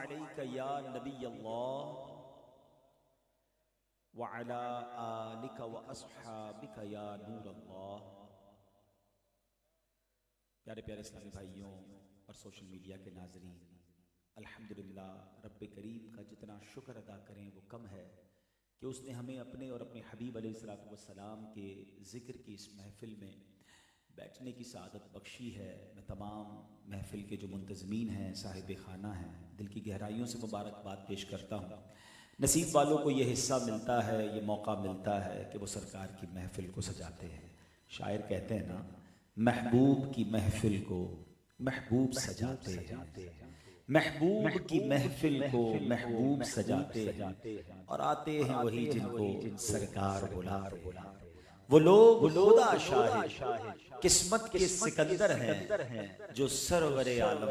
علیک یا نبی اللہ وعلی آلک واصحابک یا نور اللہ۔ پیارے پیارے اسلامی بھائیوں اور سوشل میڈیا کے ناظرین، الحمدللہ رب کریم کا جتنا شکر ادا کریں وہ کم ہے کہ اس نے ہمیں اپنے اور اپنے حبیب علیہ الصلوۃ والسلام کے ذکر کی اس محفل میں بیٹھنے کی سعادت بخشی ہے۔ میں تمام محفل کے جو منتظمین ہیں، صاحب خانہ ہیں، دل کی گہرائیوں سے مبارکباد پیش کرتا ہوں۔ نصیب والوں کو یہ حصہ ملتا ہے، یہ موقع ملتا ہے کہ وہ سرکار کی محفل کو سجاتے ہیں۔ شاعر کہتے ہیں نا، محبوب کی محفل کو محبوب سجاتے ہیں، محبوب کی محفل کو محبوب سجاتے ہیں، اور آتے ہیں وہی جن کو سرکار بلاتے ہیں۔ وہ لوگ خدا شاہد قسمت کے سکندر ہیں جو سرور عالم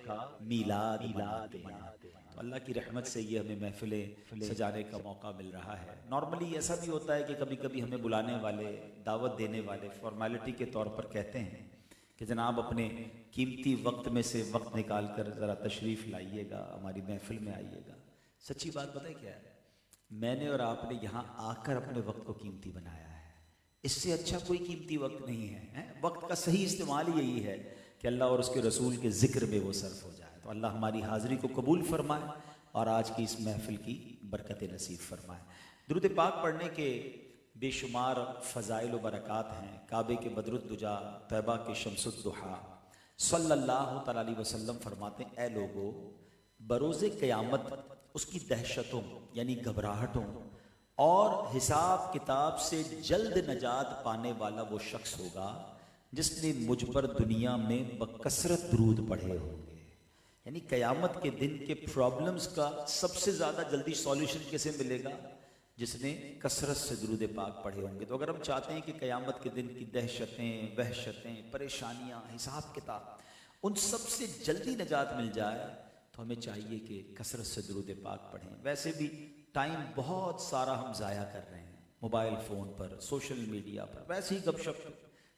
کا میلاد مناتے ہیں۔ تو اللہ کی رحمت سے یہ ہمیں محفلیں سجانے کا موقع مل رہا ہے۔ نارملی ایسا بھی ہوتا ہے کہ کبھی کبھی ہمیں بلانے والے، دعوت دینے والے فارمیلٹی کے طور پر کہتے ہیں کہ جناب اپنے قیمتی وقت میں سے وقت نکال کر ذرا تشریف لائیے گا، ہماری محفل میں آئیے گا۔ سچی بات پتہ ہے کیا ہے؟ میں نے اور آپ نے یہاں آ کر اپنے وقت کو قیمتی بنایا ہے۔ اس سے اچھا کوئی قیمتی وقت نہیں ہے۔ وقت کا صحیح استعمال یہی ہے کہ اللہ اور اس کے رسول کے ذکر میں وہ صرف ہو جائے۔ تو اللہ ہماری حاضری کو قبول فرمائے اور آج کی اس محفل کی برکت نصیب فرمائے۔ درود پاک پڑھنے کے بے شمار فضائل و برکات ہیں۔ کعبے کے بدر الدجا، طیبہ کے شمس الضحیٰ، صلی اللہ تعالی علیہ وسلم فرماتے ہیں، اے لوگو، بروز قیامت اس کی دہشتوں یعنی گھبراہٹوں اور حساب کتاب سے جلد نجات پانے والا وہ شخص ہوگا جس نے مجھ پر دنیا میں بکثرت درود پڑھے ہوں گے۔ یعنی قیامت کے دن کے پرابلمز کا سب سے زیادہ جلدی سولوشن کیسے ملے گا؟ جس نے کثرت سے درود پاک پڑھے ہوں گے۔ تو اگر ہم چاہتے ہیں کہ قیامت کے دن کی دہشتیں، وحشتیں، پریشانیاں، حساب کتاب، ان سب سے جلدی نجات مل جائے تو ہمیں چاہیے کہ کثرت سے درود پاک پڑھیں۔ ویسے بھی ٹائم بہت سارا ہم ضائع کر رہے ہیں، موبائل فون پر، سوشل میڈیا پر، ویسے ہی گپ شپ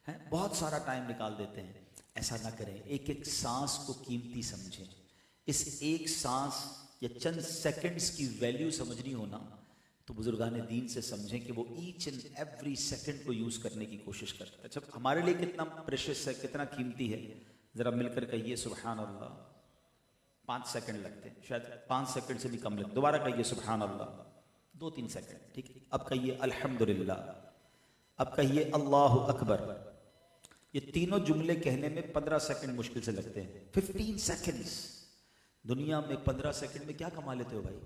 ہیں، بہت سارا ٹائم نکال دیتے ہیں۔ ایسا نہ کریں، ایک ایک سانس کو قیمتی سمجھیں۔ اس ایک سانس یا چند سیکنڈز کی ویلیو سمجھنی ہونا تو بزرگان دین سے سمجھیں کہ وہ ایچ اینڈ ایوری سیکنڈ کو یوز کرنے کی کوشش کرتے ہیں۔ جب ہمارے لیے کتنا پریشس ہے، کتنا قیمتی ہے، ذرا مل کر کہیے سبحان اللہ۔ 5 سیکنڈ لگتے ہیں، شاید 5 سیکنڈ سے بھی کم لگتے۔ دوبارہ کہیے سبحان اللہ، 2-3 سیکنڈ، ٹھیک ہے۔ اب کہیے الحمدللہ، اب کہیے اللہ اکبر۔ یہ تینوں جملے کہنے میں 15 سیکنڈ مشکل سے لگتے ہیں۔ 15 سیکنڈز دنیا میں 15 سیکنڈ میں کیا کما لیتے ہو بھائی؟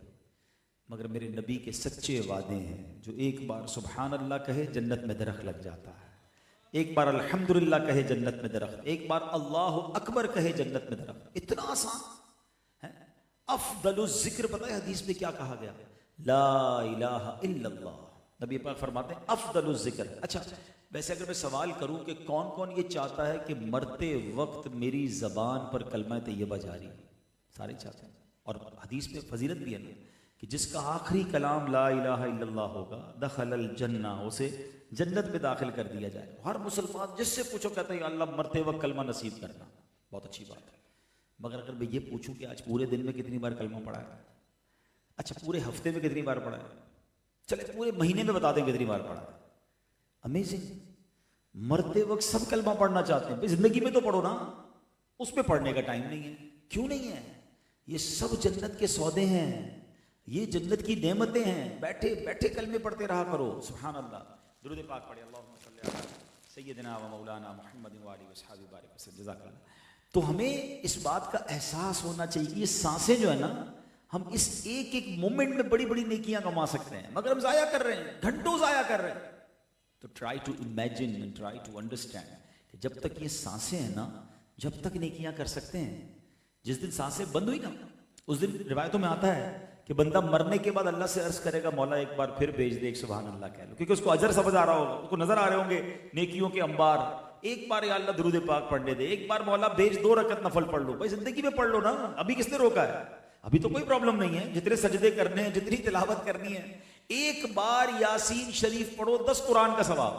مگر میرے نبی کے سچے وعدے ہیں، جو ایک بار سبحان اللہ کہے جنت میں درخت لگ جاتا ہے، ایک بار الحمدللہ کہے جنت میں درخت، ایک بار اللہ اکبر کہے جنت میں درخت۔ اتنا آسان ہے۔ افضل الذکر، پتہ ہے حدیث میں کیا کہا گیا؟ لا الہ الا اللہ۔ نبی پاک فرماتے ہیں افضل الذکر۔ اچھا، ویسے اگر میں سوال کروں کہ کون کون یہ چاہتا ہے کہ مرتے وقت میری زبان پر کلمہ طیبہ جاری؟ سارے چاہتے ہیں۔ اور حدیث میں فضیلت بھی ہے نا کہ جس کا آخری کلام لا الہ الا اللہ ہوگا دخل الجنہ، اسے جنت میں داخل کر دیا جائے۔ ہر مسلمان جس سے پوچھو کہتا ہے اللہ مرتے وقت کلمہ نصیب کرنا، بہت اچھی بات ہے۔ مگر اگر میں یہ پوچھوں کہ آج پورے دن میں کتنی بار کلمہ پڑھا ہے، اچھا پورے ہفتے میں کتنی بار پڑھا ہے، چلے پورے مہینے میں بتا دیں کتنی بار پڑھا ہے، امیزنگ۔ مرتے وقت سب کلمہ پڑھنا چاہتے ہیں، زندگی میں تو پڑھو نا، اس پہ پڑھنے کا ٹائم نہیں ہے۔ کیوں نہیں ہے؟ یہ سب جنت کے سودے ہیں، یہ جنت کی نعمتیں ہیں۔ بیٹھے بیٹھے کلمے پڑھتے رہا کرو۔ سبحان اللہ۔ درود پاک پڑھے، اللہم صلی علی سیدنا و مولانا محمد و آلہ وصحبہ بارک وسلم۔ جزاک اللہ۔ تو ہمیں اس بات کا احساس ہونا چاہیے کہ یہ سانسیں جو ہے نا، ہم اس ایک ایک مومنٹ میں بڑی بڑی نیکیاں کما سکتے ہیں، مگر ہم ضائع کر رہے ہیں، گھنٹوں ضائع کر رہے ہیں۔ تو try to imagine and try to understand کہ جب تک یہ سانسیں ہیں نا، جب تک نیکیاں کر سکتے ہیں۔ جس دن سانسیں بند ہوئی نا، اس دن روایتوں میں آتا ہے کہ بندہ مرنے کے بعد اللہ سے عرض کرے گا مولا ایک بار پھر بھیج دے، ایک سبحان اللہ کہہ لو، کیونکہ اس کو اجر سمجھ آ رہا ہوگا، اس کو نظر آ رہے ہوں گے نیکیوں کے انبار۔ ایک بار یا اللہ درود پاک پڑھنے دے، ایک بار مولا بھیج 2 رکعت نفل پڑھ لو۔ بھائی زندگی میں پڑھ لو نا، ابھی کس نے روکا ہے؟ ابھی تو کوئی پرابلم نہیں ہے، جتنے سجدے کرنے ہیں، جتنی تلاوت کرنی ہے، ایک بار یاسین شریف پڑھو، 10 قرآن کا ثواب۔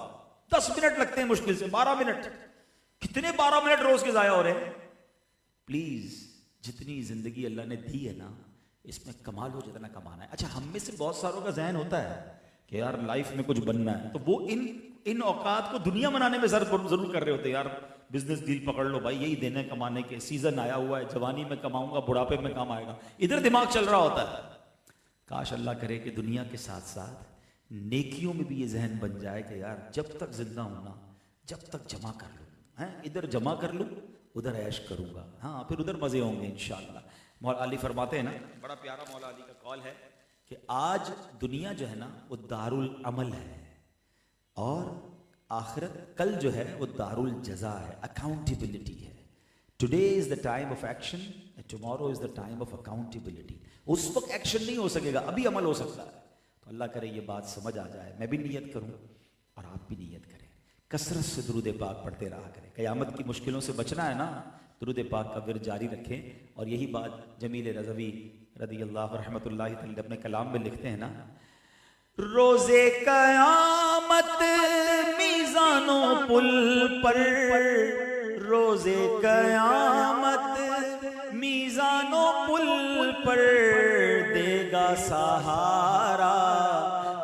10 منٹ لگتے ہیں مشکل سے، 12 منٹ، کتنے 12 منٹ روز کے ضائع ہو رہے ہیں۔ پلیز جتنی زندگی اللہ نے دی ہے نا اس میں کمال ہو جتنا کمانا ہے. اچھا ہم میں سے بہت ساروں کا ذہن ہوتا ہے کہ یار لائف میں کچھ بننا ہے تو وہ ان اوقات کو دنیا بنانے میں ضرور کر رہے ہوتے ہیں. یار بزنس ڈیل پکڑ لو بھائی, یہی دینے کمانے کے سیزن آیا ہوا ہے, جوانی میں کماؤں گا بڑھاپے میں کام آئے گا, ادھر دماغ چل رہا ہوتا ہے. کاش اللہ کرے کہ دنیا کے ساتھ ساتھ نیکیوں میں بھی یہ ذہن بن جائے کہ یار جب تک زندہ ہونا جب تک جمع کر لوں, ادھر جمع کر لوں ادھر عیش کروں گا, ہاں پھر ادھر مزے ہوں گے انشاءاللہ. مولا علی فرماتے ہیں نا, بڑا پیارا مولا علی کا قول ہے کہ آج دنیا جو ہے نا وہ دارالعمل ہے اور آخرت کل جو ہے وہ دارالجزا ہے, اکاؤنٹیبلٹی ہے. Today is the time of action, tomorrow is the time of accountability. اس وقت ایکشن نہیں ہو سکے گا, ابھی عمل ہو سکتا ہے. تو اللہ کرے یہ بات سمجھ آ جائے, میں بھی نیت کروں اور آپ بھی نیت کریں, کثرت سے درود پاک پڑھتے رہا کریں. قیامت کی مشکلوں سے بچنا ہے نا, درود پاک کا ورد جاری رکھیں. اور یہی بات جمیل رضوی رضی اللہ رحمۃ اللہ تعالی اپنے کلام میں لکھتے ہیں نا, روزے قیامت میزانوں پل پر, روزے قیامت میزانوں پل پر دے گا سہارا,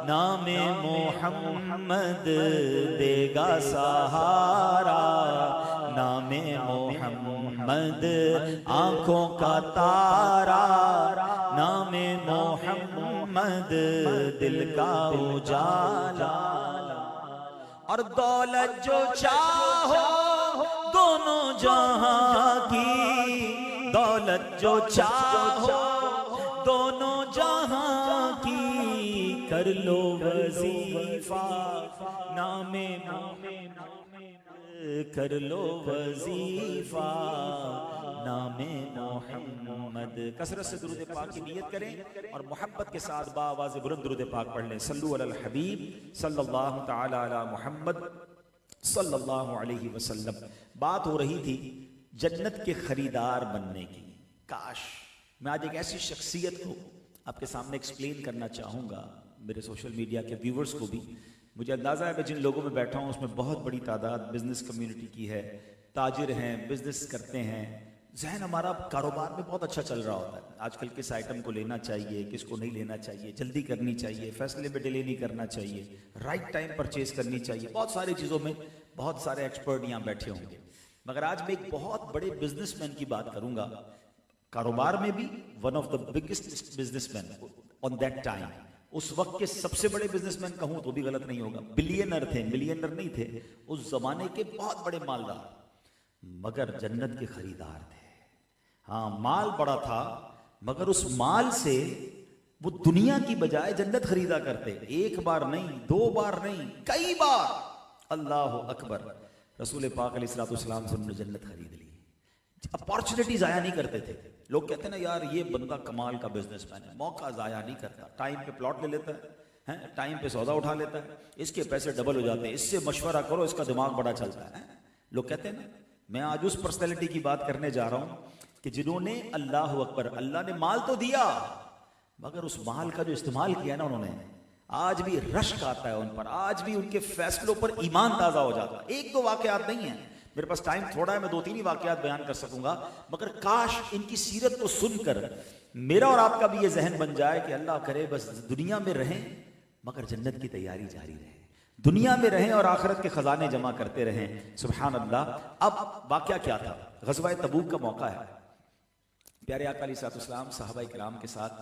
نام محمد دے گا سہارا, نام محمد آنکھوں کا تارا, نام محمد دل کا اجالا. اور دولت جو چاہو دونوں جہاں کی, دولت جو چاہو دونوں جہاں کی, کر لو وظیفہ نام کر لو وظیفہ نام محمد. کثرت سے درود پاک کی نیت کریں اور محبت کے ساتھ باآواز بلند درود پاک پڑھ لیں. صلو علی الحبیب صلی اللہ تعالی علی محمد صلی اللہ علیہ وسلم. بات ہو رہی تھی جنت کے خریدار بننے کی. کاش میں آج ایک ایسی شخصیت کو آپ کے سامنے ایکسپلین کرنا چاہوں گا, میرے سوشل میڈیا کے ویورز کو بھی. مجھے اندازہ ہے کہ جن لوگوں میں بیٹھا ہوں اس میں بہت بڑی تعداد بزنس کمیونٹی کی ہے, تاجر ہیں, بزنس کرتے ہیں. ذہن ہمارا کاروبار میں بہت اچھا چل رہا ہوتا ہے. آج کل کس آئٹم کو لینا چاہیے, کس کو نہیں لینا چاہیے, جلدی کرنی چاہیے, فیصلے میں ڈیلے نہیں کرنا چاہیے, رائٹ ٹائم پرچیز کرنی چاہیے. بہت ساری چیزوں میں بہت سارے ایکسپرٹ یہاں بیٹھے ہوں گے. مگر آج میں ایک بہت بڑے بزنس مین کی بات کروں گا, کاروبار میں بھی one of the biggest businessman on that time. اس وقت کے سب سے بڑے بزنس مین کہوں تو بھی غلط نہیں ہوگا. بلینر تھے, ملینر نہیں تھے, اس زمانے کے بہت بڑے مالدار, مگر جنت کے خریدار تھے. ہاں مال بڑا تھا مگر اس مال سے وہ دنیا کی بجائے جنت خریدا کرتے. ایک بار نہیں, دو بار نہیں, کئی بار. اللہ اکبر. رسول پاک علیہ الصلوۃ والسلام سے انہوں نے جنت خرید لی. اپارچونیٹی ضائع نہیں کرتے تھے. لوگ کہتے ہیں نا یار یہ بندہ کمال کا بزنس مین ہے, موقع ضائع نہیں کرتا, ٹائم پہ پلاٹ لے لیتا ہے, ٹائم پہ سودا اٹھا لیتا ہے, اس کے پیسے ڈبل ہو جاتے ہیں, اس سے مشورہ کرو اس کا دماغ بڑا چلتا ہے. لوگ کہتے ہیں نا, میں آج اس پرسنالٹی کی بات کرنے جا رہا ہوں کہ جنہوں نے اللہ اکبر, اللہ نے مال تو دیا مگر اس مال کا جو استعمال کیا نا انہوں نے, آج بھی رشک آتا ہے ان پر, آج بھی ان کے فیصلوں پر ایمان تازہ ہو جاتا ہے. ایک دو واقعات نہیں ہیں, میرے پاس ٹائم تھوڑا ہے, میں 2-3 ہی واقعات بیان کر سکوں گا, مگر کاش ان کی سیرت کو سن کر میرا اور آپ کا بھی یہ ذہن بن جائے کہ اللہ کرے بس دنیا میں رہیں مگر جنت کی تیاری جاری رہے, دنیا میں رہیں اور آخرت کے خزانے جمع کرتے رہیں. سبحان اللہ. اب واقعہ کیا تھا, غزوہ تبوک کا موقع ہے. پیارے آقا علیہ الصلوۃ والسلام صحابہ کرام کے ساتھ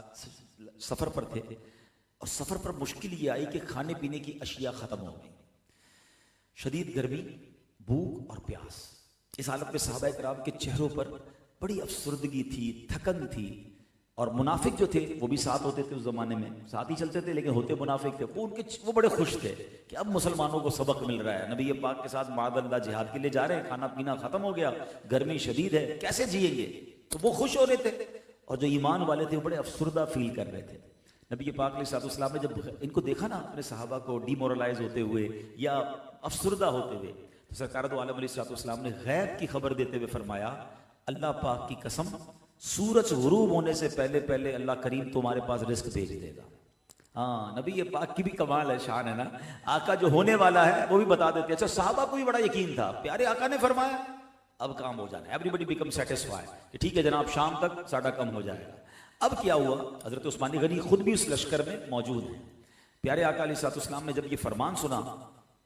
سفر پر تھے اور سفر پر مشکل یہ آئی کہ کھانے پینے کی اشیاء ختم ہو گئی, شدید گرمی, بھوک اور پیاس. اس حالت میں صحابہ کرام کے چہروں پر بڑی افسردگی تھی, تھکن تھی. اور منافق جو تھے وہ بھی ساتھ ہوتے تھے اس زمانے میں, ساتھ ہی چلتے تھے لیکن ہوتے منافق تھے. وہ بڑے خوش تھے کہ اب مسلمانوں کو سبق مل رہا ہے, نبی پاک کے ساتھ معاذ اللہ جہاد کے لیے جا رہے ہیں, کھانا پینا ختم ہو گیا, گرمی شدید ہے, کیسے جئیں گے. تو وہ خوش ہو رہے تھے اور جو ایمان والے تھے وہ بڑے افسردہ فیل کر رہے تھے. نبی پاک علیہ الصلوۃ والسلام نے جب ان کو دیکھا نا اپنے صحابہ کو ڈی مورلائز ہوتے ہوئے یا افسردہ ہوتے ہوئے, تو سرکار دو عالم علیہ الصلوۃ والسلام نے غیب کی خبر دیتے ہوئے فرمایا, اللہ پاک کی قسم سورج غروب ہونے سے پہلے پہلے اللہ کریم تمہارے پاس رزق بھیج دے گا. ہاں نبی پاک کی بھی کمال ہے, شان ہے نا, آقا جو ہونے والا ہے وہ بھی بتا دیتے. اچھا صحابہ کو بھی بڑا یقین تھا, پیارے آقا نے فرمایا اب کام ہو جانا ہے. ایوری بڈی بیکم سیٹسفائی کہ ٹھیک ہے جناب شام تک ساڈا کم ہو جائے گا. اب کیا ہوا؟ حضرت عثمان غنی خود بھی اس لشکر میں موجود ہیں. پیارے آقا علیہ الصلوۃ والسلام نے جب یہ فرمان سنا،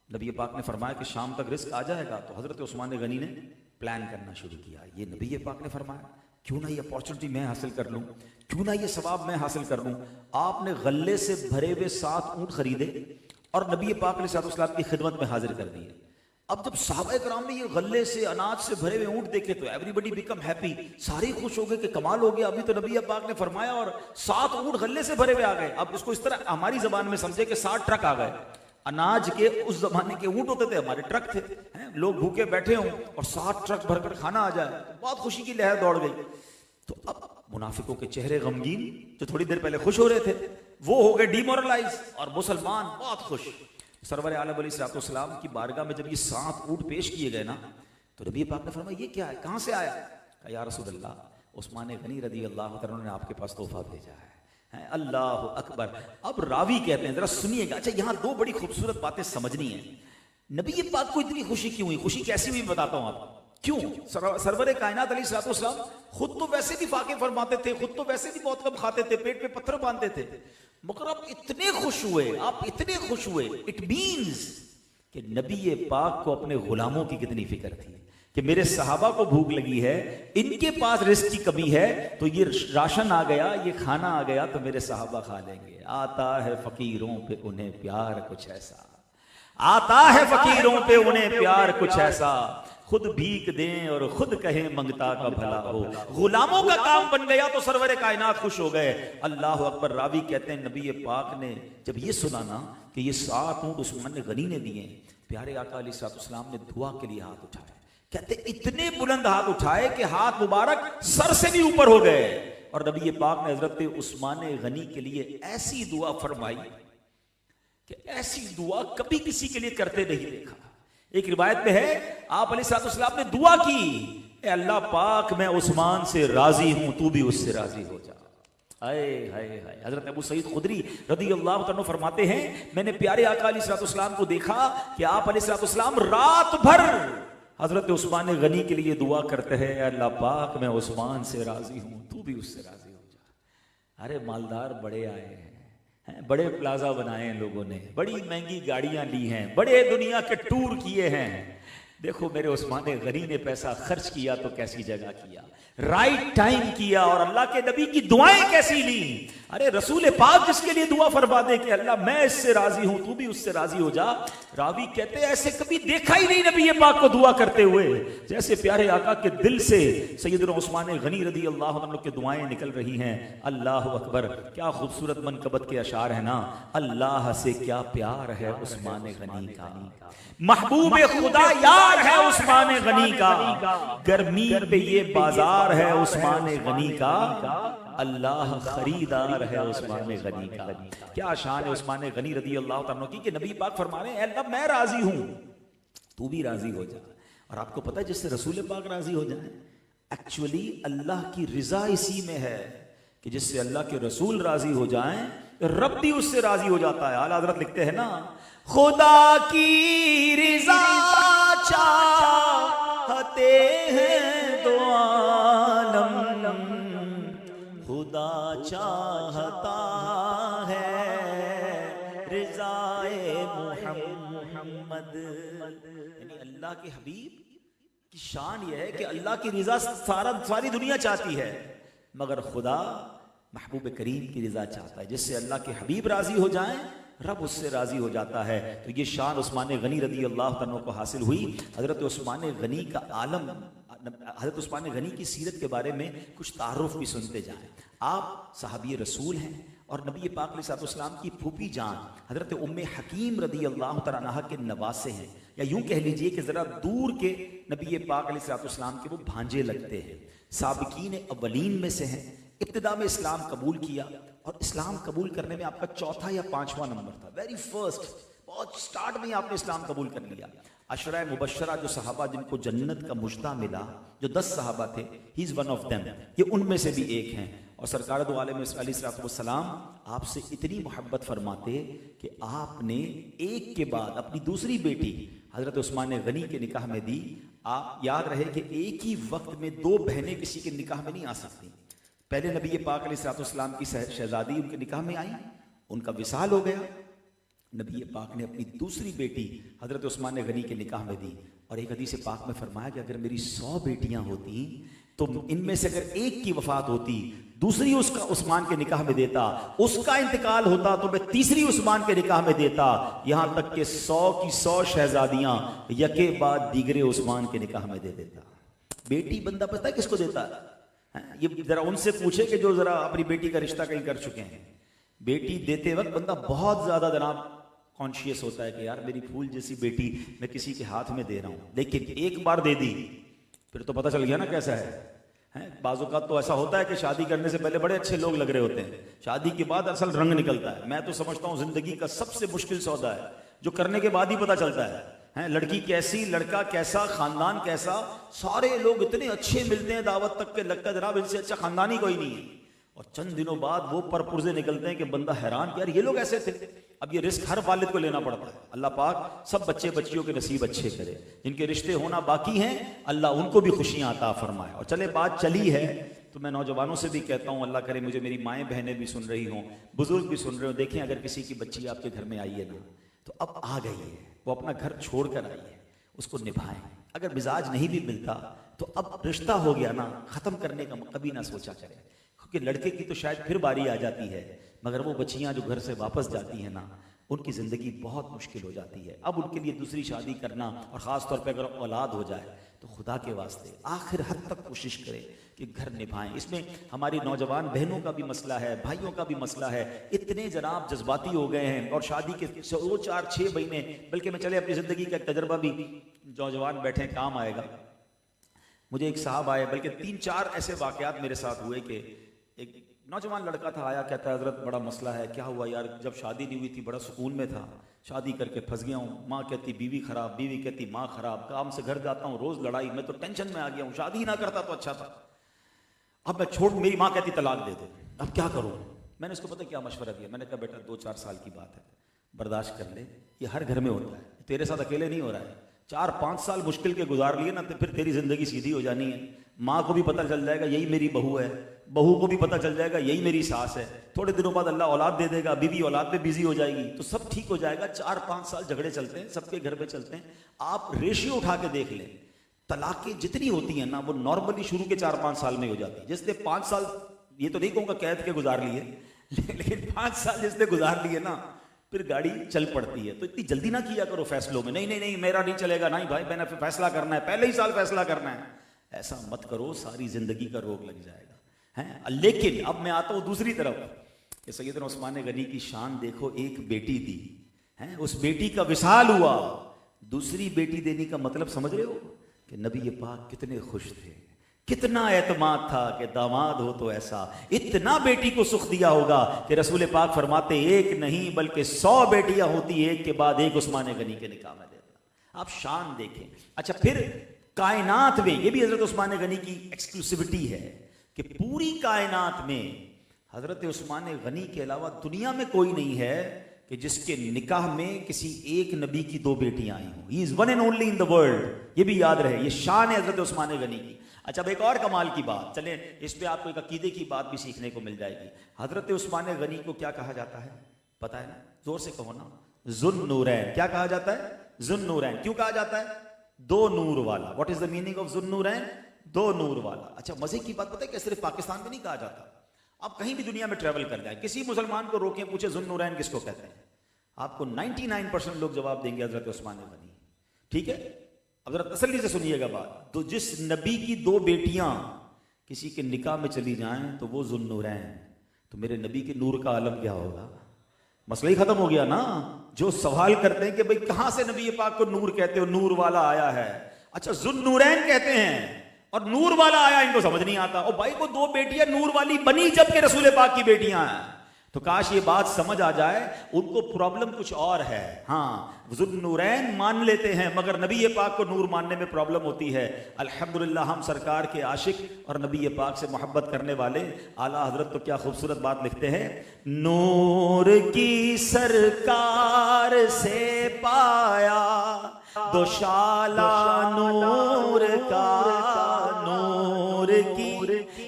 نبی پاک نے فرمایا کہ شام تک رزق آ جائے گا، تو حضرت عثمان غنی نے پلان کرنا شروع کیا. یہ نبی پاک نے فرمایا کیوں نہ یہ اپارچونٹی میں حاصل کر لوں، کیوں نہ یہ ثواب میں حاصل کر لوں. آپ نے غلے سے بھرے ہوئے 7 اونٹ خریدے اور نبی پاک علیہ الصلوۃ والسلام کی خدمت میں حاضر کر دیے. اب جب صحابہ کرام نے یہ غلے سے اناج سے بھرے ہوئے اونٹ دیکھے تو ایوری بڈی بیکم ہیپی. سارے خوش ہو گئے کہ کمال ہو گیا، ابھی تو نبی پاک نے فرمایا اور 7 اونٹ غلے سے بھرے ہوئے آ گئے. اب اس کو اس طرح ہماری زبان میں سمجھے کہ 60 ٹرک آ گئے. اناج کے اس زمانے کے اونٹ ہوتے تھے، ہمارے ٹرک تھے. لوگ بھوکے بیٹھے ہوں اور 60 ٹرک بھر کر کھانا آ جائے، بہت خوشی کی لہر دوڑ گئی. تو اب منافقوں کے چہرے غمگین، جو تھوڑی دیر پہلے خوش ہو رہے تھے وہ ہو گئے ڈیمورلائز، اور مسلمان بہت خوش. سرور عالم علیہ الصلوۃ والسلام کی بارگاہ میں جب یہ 7 اونٹ پیش کیے گئے نا، تو نبی پاک نے فرمایا یہ کیا ہے، کہاں سے آیا؟ کہا یا رسول اللہ عثمان غنی رضی اللہ تعالیٰ نے آپ کے پاس تحفہ بھیجا ہے. اللہ اکبر. اب راوی کہتے ہیں، ذرا سنیے گا. اچھا یہاں 2 بڑی خوبصورت باتیں سمجھنی ہیں. نبی پاک کو اتنی خوشی کیوں ہوئی؟ خوشی کیسی ہوئی بتاتا ہوں آپ کو. کیوں؟ سرور کائنات علیہ الصلوۃ والسلام خود تو ویسے بھی فاقے فرماتے تھے، خود تو ویسے بھی بہت کم کھاتے تھے، پیٹ پہ پتھر باندھتے تھے، مگر آپ اتنے خوش ہوئے، آپ اتنے خوش ہوئے. اٹ مینز کہ نبی پاک کو اپنے غلاموں کی کتنی فکر تھی کہ میرے صحابہ کو بھوک لگی ہے، ان کے پاس رزق کی کمی ہے، تو یہ راشن آ گیا، یہ کھانا آ گیا تو میرے صحابہ کھا لیں گے. آتا ہے فقیروں پہ انہیں پیار کچھ ایسا، آتا ہے فقیروں پہ انہیں پیار کچھ ایسا، خود بھیک دیں اور خود کہیں منگتا کا بھلا ہو. غلاموں کا کام بن گیا تو سرور کائنات خوش ہو گئے. اللہ اکبر. راوی کہتے ہیں نبی پاک نے جب یہ سنا نا کہ یہ 7 اونٹ عثمان غنی نے دیے، پیارے آقا علیہ الصلوۃ والسلام نے دعا کے لیے ہاتھ اٹھائے. کہتے اتنے بلند ہاتھ اٹھائے کہ ہاتھ مبارک سر سے بھی اوپر ہو گئے، اور نبی پاک نے حضرت عثمان غنی کے لیے ایسی دعا فرمائی کہ ایسی دعا کبھی کسی کے لیے کرتے نہیں دیکھا. ایک روایت میں ہے آپ علیہ الصلوۃ والسلام نے دعا کی، اے اللہ پاک میں عثمان سے راضی ہوں، تو بھی اس سے راضی ہو جا. ہائے ہائے ہائے. حضرت ابو سعید خدری رضی اللہ عنہ فرماتے ہیں میں نے پیارے آقا علیہ الصلوۃ والسلام کو دیکھا کہ آپ علیہ الصلوۃ والسلام رات بھر حضرت عثمان غنی کے لیے دعا کرتے ہیں، اے اللہ پاک میں عثمان سے راضی ہوں، تو بھی اس سے راضی ہو جا. ارے مالدار بڑے آئے ہیں، بڑے پلازا بنائے ہیں لوگوں نے، بڑی مہنگی گاڑیاں لی ہیں، بڑے دنیا کے ٹور کیے ہیں. دیکھو میرے عثمان غنی نے پیسہ خرچ کیا تو کیسی جگہ کیا، رائٹ ٹائم کیا، اور اللہ کے نبی کی دعائیں کیسی لی. ارے رسول پاک جس کے لیے دعا فرما دے کہ اللہ میں اس سے راضی ہوں، تو بھی اس سے راضی ہو جا. راوی کہتے ہیں ایسے کبھی دیکھا ہی نہیں نبی پاک کو دعا کرتے ہوئے جیسے پیارے آقا کے دل سے سیدنا عثمان غنی رضی اللہ عنہ کے دعائیں نکل رہی ہیں. اللہ اکبر. کیا خوبصورت منقبت کے اشعار ہیں نا. اللہ سے کیا پیار ہے عثمان غنی کا، محبوب خدا یار ہے عثمان غنی کا، گرمی پہ یہ بازار ہے عثمان غنی کا، اللہ خریدار ہے عثمان غنی کا. کیا شان ہے عثمان غنی رضی اللہ عنہ کی کہ نبی پاک فرما رہے ہیں اے اللہ میں راضی ہوں، تو بھی راضی ہو جا. اور آپ کو پتہ ہے جس سے رسول پاک راضی ہو جائیں، ایکچولی اللہ کی رضا اسی میں ہے کہ جس سے اللہ کے رسول راضی ہو جائیں رب بھی اس سے راضی ہو جاتا ہے. اعلیٰ حضرت لکھتے ہیں نا خدا کی رضا چاہتے ہیں دو عالم، خدا چاہتا ہے رضائے محمد. یعنی اللہ کے حبیب کی شان یہ ہے کہ اللہ کی رضا ساری دنیا چاہتی ہے، مگر خدا محبوب کریم کی رضا چاہتا ہے. جس سے اللہ کے حبیب راضی ہو جائیں رب اس سے راضی ہو جاتا ہے. تو یہ شان عثمان غنی رضی اللہ عنہ کو حاصل ہوئی. حضرت عثمان غنی کا عالم، حضرت عثمان غنی کی سیرت کے بارے میں کچھ تعارف بھی سنتے جائیں. آپ صحابی رسول ہیں اور نبی پاک علیہ الصلوۃ والسلام کی پھوپھی جان حضرت ام حکیم رضی اللہ تعالیٰ عنہ کے نواسے ہیں، یا یوں کہہ لیجئے کہ ذرا دور کے نبی پاک علیہ الصلوۃ والسلام کے وہ بھانجے لگتے ہیں. سابقین اولین میں سے ہیں. ابتدا میں اسلام قبول کیا اور اسلام قبول کرنے میں آپ کا 4تھا یا 5واں نمبر تھا. ویری فرسٹ، بہت سٹارٹ میں آپ نے اسلام قبول کر لیا. عشرہ مبشرہ جو صحابہ جن کو جنت کا مژدہ ملا، جو 10 صحابہ تھے، ہی از ون آف دیم، یہ ان میں سے بھی ایک ہیں. اور سرکار دو عالم علیہ السلام آپ سے اتنی محبت فرماتے کہ آپ نے ایک کے بعد اپنی دوسری بیٹی حضرت عثمان غنی کے نکاح میں دی. آپ یاد رہے کہ ایک ہی وقت میں دو بہنیں کسی کے نکاح میں نہیں آ سکتی. پہلے نبی پاک علیہ الصلوۃ والسلام کی شہزادی ان کے نکاح میں آئی, ان کا وصال ہو گیا, نبی پاک نے اپنی دوسری بیٹی حضرت عثمان غنی کے نکاح میں دی. اور ایک حدیث پاک میں فرمایا کہ اگر میری 100 بیٹیاں ہوتی تو ان میں سے اگر ایک کی وفات ہوتی, دوسری اس کا عثمان کے نکاح میں دیتا, اس کا انتقال ہوتا تو میں تیسری عثمان کے نکاح میں دیتا, یہاں تک کہ 100 کی 100 شہزادیاں یکے بعد دیگرے عثمان کے نکاح میں دے دیتا. بیٹی بندہ پتہ ہے کس کو دیتا ہے؟ یہ ذرا ان سے پوچھے کہ جو ذرا اپنی بیٹی کا رشتہ کہیں کر چکے ہیں. بیٹی دیتے وقت بندہ بہت زیادہ جناب کانشیس ہوتا ہے کہ یار میری پھول جیسی بیٹی میں کسی کے ہاتھ میں دے رہا ہوں, لیکن ایک بار دے دی پھر تو پتہ چل گیا نا کیسا ہے. بعض اوقات تو ایسا ہوتا ہے کہ شادی کرنے سے پہلے بڑے اچھے لوگ لگ رہے ہوتے ہیں, شادی کے بعد اصل رنگ نکلتا ہے. میں تو سمجھتا ہوں زندگی کا سب سے مشکل سودا ہے جو کرنے کے بعد ہی پتہ چلتا ہے. لڑکی کیسی, لڑکا کیسا, خاندان کیسا, سارے لوگ اتنے اچھے ملتے ہیں دعوت تک کے لگتا ہے جناب ان سے اچھا خاندان ہی کوئی نہیں ہے, اور چند دنوں بعد وہ پرپرزے نکلتے ہیں کہ بندہ حیران کہ یار یہ لوگ ایسے تھے. اب یہ رزق ہر والد کو لینا پڑتا ہے. اللہ پاک سب بچے بچیوں کے نصیب اچھے کرے, جن کے رشتے ہونا باقی ہیں اللہ ان کو بھی خوشیاں عطا فرمائے. اور چلے بات چلی ہے تو میں نوجوانوں سے بھی کہتا ہوں, اللہ کرے مجھے میری مائیں بہنیں بھی سن رہی ہوں, بزرگ بھی سن رہے ہوں, دیکھیں اگر کسی کی بچی آپ کے گھر میں آئی ہے نا تو اب آ گئی ہے, وہ اپنا گھر چھوڑ کر آئی ہے, اس کو نبھائیں. اگر مزاج نہیں بھی ملتا تو اب رشتہ ہو گیا نا, ختم کرنے کا کبھی نہ سوچا کریں, کیونکہ لڑکے کی تو شاید پھر باری آ جاتی ہے, مگر وہ بچیاں جو گھر سے واپس جاتی ہیں نا ان کی زندگی بہت مشکل ہو جاتی ہے. اب ان کے لیے دوسری شادی کرنا, اور خاص طور پہ اگر اولاد ہو جائے تو خدا کے واسطے آخر حد تک کوشش کرے کہ گھر نبھائیں. اس میں ہماری نوجوان بہنوں کا بھی مسئلہ ہے, بھائیوں کا بھی مسئلہ ہے. اتنے جناب جذباتی ہو گئے ہیں اور شادی کے 2 4 6 مہینے, بلکہ میں چلے اپنی زندگی کا ایک تجربہ بھی نوجوان بیٹھے کام آئے گا. مجھے ایک صاحب آئے, بلکہ 3 4 ایسے واقعات میرے ساتھ ہوئے کہ ایک نوجوان لڑکا تھا, آیا کہتا ہے حضرت بڑا مسئلہ ہے. کیا ہوا یار, جب شادی نہیں ہوئی تھی بڑا سکون میں تھا, شادی کر کے پھنس گیا ہوں. ماں کہتی بیوی خراب, بیوی کہتی ماں خراب, کام سے گھر جاتا ہوں روز لڑائی, میں تو ٹینشن میں آ گیا ہوں, شادی ہی نہ کرتا تو اچھا تھا. اب میں چھوڑ, میری ماں کہتی طلاق دے دو, اب کیا کروں. میں نے اس کو پتہ کیا مشورہ دیا, میں نے کہا بیٹا 2 4 سال کی بات ہے, برداشت کر لے, یہ ہر گھر میں ہوتا ہے, تیرے ساتھ اکیلے نہیں ہو رہا ہے. 4 5 سال مشکل کے گزار لیے نا تو پھر تیری زندگی سیدھی ہو جانی ہے. ماں کو بھی پتہ چل جائے گا یہی میری بہو ہے, بہو کو بھی پتہ چل جائے گا یہی میری ساس ہے, تھوڑے دنوں بعد اللہ اولاد دے دے گا, بیوی اولاد پہ بزی ہو جائے گی, تو سب ٹھیک ہو جائے گا. 4 5 سال جھگڑے چلتے ہیں, سب کے گھر پہ چلتے ہیں. آپ ریشیو اٹھا کے دیکھ لیں, طلاقیں جتنی ہوتی ہیں نا وہ نارملی شروع کے 4 5 سال میں ہو جاتی ہے. جس نے 5 سال, یہ تو نہیں کہوں گا قید کے گزار لیے, لیکن 5 سال جس نے گزار لیے نا پھر گاڑی چل پڑتی ہے. تو اتنی جلدی نہ کیا کرو فیصلوں میں, نہیں نہیں نہیں میرا نہیں چلے گا, نہیں بھائی میں نے فیصلہ کرنا ہے, پہلے ہی سال فیصلہ کرنا ہے. ایسا مت کرو, ساری زندگی کا روگ لگ جائے گا. لیکن اب میں آتا ہوں دوسری طرف کہ سیدنا عثمان غنی کی شان دیکھو, ایک بیٹی دی, اس بیٹی کا وصال ہوا, دوسری بیٹی دینے کا مطلب سمجھ رہے ہو کہ نبی پاک کتنے خوش تھے, کتنا اعتماد تھا کہ داماد ہو تو ایسا. اتنا بیٹی کو سکھ دیا ہوگا کہ رسول پاک فرماتے ایک نہیں بلکہ 100 بیٹیاں ہوتی, ایک کے بعد ایک عثمان غنی کے نکاح میں دیتا. آپ شان دیکھیں. اچھا پھر کائنات میں, یہ بھی حضرت عثمان غنی کی ایکسکلوسیوٹی ہے کہ پوری کائنات میں حضرت عثمان غنی کے علاوہ دنیا میں کوئی نہیں ہے کہ جس کے نکاح میں کسی ایک نبی کی 2 بیٹیاں آئی ہوں. He is one and only in the world. یہ بھی یاد رہے, یہ شان ہے حضرت عثمان غنی کی. اچھا اب ایک اور کمال کی بات, چلیں اس پہ آپ کو ایک عقیدے کی بات بھی سیکھنے کو مل جائے گی. حضرت عثمان غنی کو کیا کہا جاتا ہے پتہ ہے نا, زور سے کہو نا, ذو النورین. کیا کہا جاتا ہے؟ ذو النورین. کیوں کہا جاتا ہے؟ 2 نور والا. What is the meaning of ذو النورین؟ 2 نور والا. اچھا مزے کی بات پتہ ہے کہ صرف پاکستان میں نہیں کہا جاتا, آپ کہیں بھی دنیا میں ٹریول کر جائیں, کسی مسلمان کو روکیں, پوچھے ذو النورین کس کو کہتے ہیں, آپ کو 99% لوگ جواب دیں گے حضرت عثمان غنی. ٹھیک ہے, اب ذرا تسلی سے سنیے گا بات. تو جس نبی کی 2 بیٹیاں کسی کے نکاح میں چلی جائیں تو وہ ذو النورین, تو میرے نبی کے نور کا عالم کیا ہوگا؟ مسئلہ ہی ختم ہو گیا نا. جو سوال کرتے ہیں کہ بھئی کہاں سے نبی پاک کو نور کہتے ہو, نور والا آیا ہے. اچھا ذو النورین کہتے ہیں اور نور والا آیا, ان کو سمجھ نہیں آتا. اور بھائی وہ 2 بیٹیاں نور والی بنی جب کہ رسول پاک کی بیٹیاں ہیں. تو کاش یہ بات سمجھ آ جائے. ان کو پرابلم کچھ اور ہے. ہاں ذو النورین مان لیتے ہیں مگر نبی پاک کو نور ماننے میں پرابلم ہوتی ہے. الحمدللہ ہم سرکار کے عاشق اور نبی پاک سے محبت کرنے والے اعلیٰ حضرت تو کیا خوبصورت بات لکھتے ہیں, نور کی سرکار سے پایا دوشالہ نور کا نور کی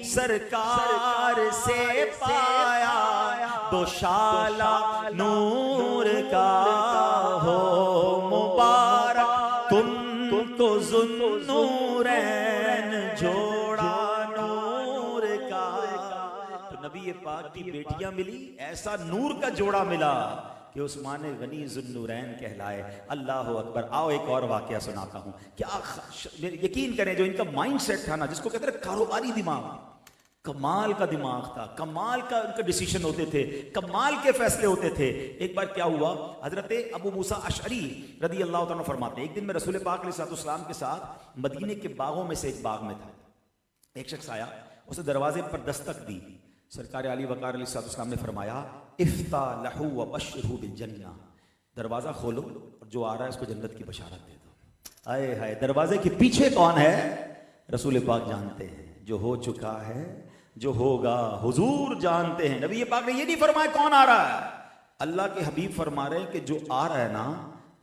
سرکار سے پایا، دوشالہ نور کا ہو مبارک تم کو ذوالنورین جوڑا نور کا۔ تو نبی پاک کی بیٹیاں ملی، ایسا نور کا جوڑا ملا کہ عثمان غنی ذوالنورین کہلائے۔ اللہ اکبر۔ آؤ ایک اور واقعہ سناتا ہوں۔ کیا یقین کریں جو ان کا مائنڈ سیٹ تھا نا، جس کو کہتے ہیں کاروباری دماغ، کمال کا دماغ تھا، کمال کا ان کا ڈیسیشن ہوتے تھے، کمال کے فیصلے ہوتے تھے۔ ایک بار کیا ہوا، حضرت ابو موسیٰ اشعری رضی اللہ تعالیٰ فرماتے ہیں ایک دن میں رسول پاک علیہ السلام کے ساتھ مدینے کے باغوں میں سے ایک باغ میں تھا۔ ایک شخص آیا، اسے دروازے پر دستک دی۔ سرکار علی وقار علیہ السلام نے فرمایا افتح لہو وبشرہ بالجنہ، دروازہ کھولو اور جو آ رہا ہے اس کو جنت کی بشارت دے دو۔ آئے ہائے، دروازے کے پیچھے کون ہے؟ رسول پاک جانتے ہیں، جو ہو چکا ہے جو ہوگا حضور جانتے ہیں۔ نبی پاک نے یہ نہیں فرمایا کون آ رہا ہے، اللہ کے حبیب فرما رہے ہیں کہ جو آ رہا ہے نا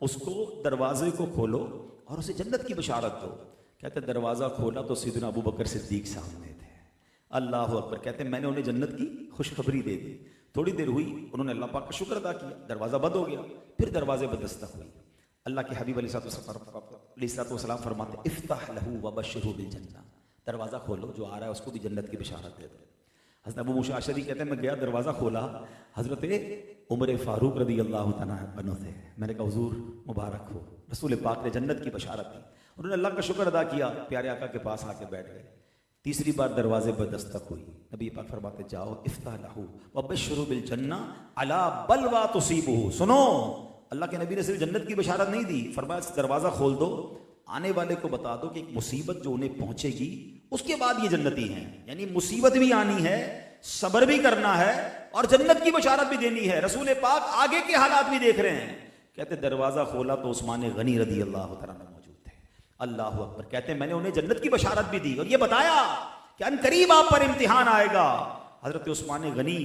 اس کو دروازے کو کھولو اور اسے جنت کی بشارت دو۔ کہتے ہیں دروازہ کھولا تو سیدنا ابو بکر صدیق سامنے تھے۔ اللہ اکبر۔ کہتے ہیں میں نے انہیں جنت کی خوشخبری دے دی۔ تھوڑی دیر ہوئی، انہوں نے اللہ پاک کا شکر ادا کیا، دروازہ بند ہو گیا، پھر دروازے پر دستک ہوئی۔ اللہ کے حبیب علیہ الصلوۃ والسلام فرماتے افتح لہو وبشرہ بالجنہ، دروازہ کھولو، جو آ رہا ہے اس کو بھی جنت کی بشارت دے دو۔ حضرت ابو موسیٰ اشعری کہتے ہیں میں گیا، دروازہ کھولا، حضرت عمر فاروق رضی اللہ تعالیٰ عنہ تھے۔ میں نے کہا حضور مبارک ہو، رسول پاک نے جنت کی بشارت دی۔ انہوں نے اللہ کا شکر ادا کیا، پیارے آقا کے پاس آ کے بیٹھ گئے۔ تیسری بار دروازے پر دستک ہوئی، نبی پاک فرماتے جاؤ افتح لہو وبشرہ بالجنہ علی بلوی تصیبہ۔ سنو، اللہ کے نبی نے صرف جنت کی بشارت نہیں دی، فرمایا دروازہ کھول دو، آنے والے کو بتا دو کہ ایک مصیبت جو انہیں پہنچے گی اس کے بعد یہ جنتی ہیں۔ یعنی مصیبت بھی آنی ہے، صبر بھی کرنا ہے اور جنت کی بشارت بھی دینی ہے۔ رسول پاک آگے کے حالات بھی دیکھ رہے ہیں۔ کہتے دروازہ کھولا تو عثمان غنی رضی اللہ تعالیٰ عنہ موجود تھے۔ اللہ اکبر۔ کہتے ہیں میں نے انہیں جنت کی بشارت بھی دی اور یہ بتایا کہ ان قریب آپ پر امتحان آئے گا۔ حضرت عثمان غنی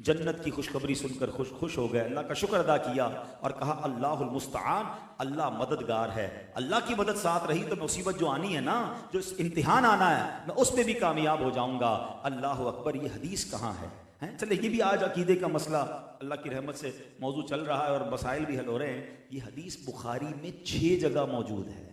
جنت کی خوشخبری سن کر خوش ہو گئے، اللہ کا شکر ادا کیا اور کہا اللہ المستعان، اللہ مددگار ہے، اللہ کی مدد ساتھ رہی تو مصیبت جو آنی ہے نا، جو امتحان آنا ہے، میں اس میں بھی کامیاب ہو جاؤں گا۔ اللہ اکبر۔ یہ حدیث کہاں ہے؟ چلے یہ بھی آج عقیدے کا مسئلہ اللہ کی رحمت سے موضوع چل رہا ہے اور مسائل بھی حل ہو رہے ہیں۔ یہ حدیث بخاری میں 6 جگہ موجود ہے۔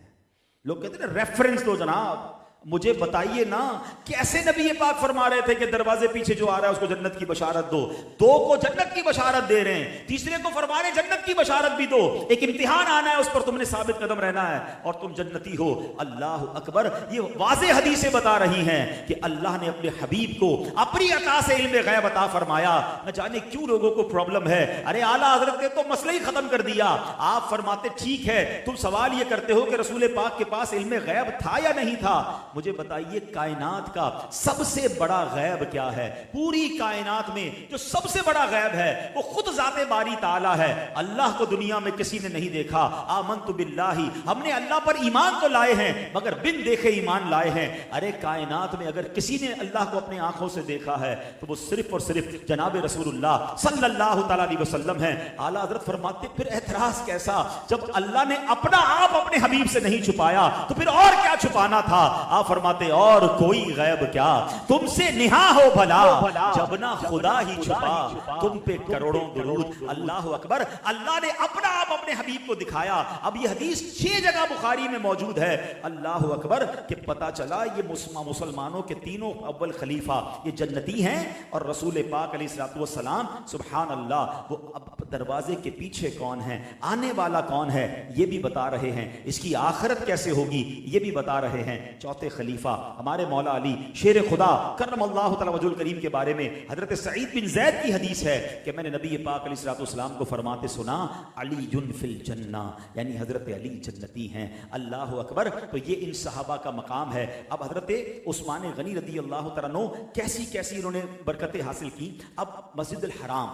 لوگ کہتے ہیں ریفرنس دو جناب، مجھے بتائیے نا کیسے نبی پاک فرما رہے تھے کہ دروازے پیچھے جو آ رہا ہے اس کو جنت کی بشارت دو۔ دو کو جنت کی بشارت دے رہے ہیں، تیسرے کو فرما رہے ہیں جنت کی بشارت بھی دو۔ ایک امتحان آنا ہے، اس پر تم نے ثابت قدم رہنا ہے اور تم جنتی ہو۔ اللہ اکبر۔ یہ واضح حدیثیں بتا رہی ہیں کہ اللہ نے اپنے حبیب کو اپنی عطا سے علم غیب عطا فرمایا۔ نہ جانے کیوں لوگوں کو پرابلم ہے، ارے اعلیٰ حضرت نے تو مسئلہ ہی ختم کر دیا۔ آپ فرماتے ٹھیک ہے، تم سوال یہ کرتے ہو کہ رسول پاک کے پاس علم غیب تھا یا نہیں تھا، مجھے بتائیے کائنات کا سب سے بڑا غیب کیا ہے؟ پوری کائنات میں جو سب سے بڑا غیب ہے وہ خود ذات باری تعالیٰ ہے۔ اللہ کو دنیا میں کسی نے نہیں دیکھا۔ آمنت باللہ، ہم نے اللہ پر ایمان تو لائے ہیں مگر بن دیکھے ایمان لائے ہیں۔ ارے کائنات میں اگر کسی نے اللہ کو اپنے آنکھوں سے دیکھا ہے تو وہ صرف اور صرف جناب رسول اللہ صلی اللہ تعالیٰ علیہ وسلم ہے۔ اعلیٰ حضرت فرماتے پھر اعتراض کیسا؟ جب اللہ نے اپنا آپ اپنے حبیب سے نہیں چھپایا تو پھر اور کیا چھپانا تھا؟ آپ فرماتے اور کوئی غیب کیا تم سے نہا ہو بھلا، جب نہ خدا ہی چھپا تم پہ کروڑوں درود۔ اللہ اکبر۔ اللہ نے اپنا آپ اپنے حبیب کو دکھایا۔ اب یہ حدیث 6 جگہ بخاری میں موجود ہے۔ اللہ اکبر۔ کہ پتا چلا یہ مسلمانوں کے تینوں اول خلیفہ یہ جنتی ہیں اور رسول پاک علیہ الصلوۃ والسلام سبحان اللہ وہ اب دروازے کے پیچھے کون ہے، آنے والا کون ہے یہ بھی بتا رہے ہیں، اس کی آخرت کیسے ہوگی یہ بھی بتا رہے ہیں۔ چوتھے خلیفہ ہمارے مولا علی شیر خدا کرم اللہ تعالی وجہ الکریم کے بارے میں حضرت سعید بن زید کی حدیث ہے کہ میں نے نبی پاک علیہ الصلوۃ والسلام کو فرماتے سنا علی فی الجنہ، یعنی حضرت علی جنتی ہیں۔ اللہ اکبر۔ تو یہ ان صحابہ کا مقام ہے۔ اب حضرت عثمان غنی رضی اللہ تعالیٰ عنہ کیسی انہوں نے برکتیں حاصل کی۔ اب مسجد الحرام،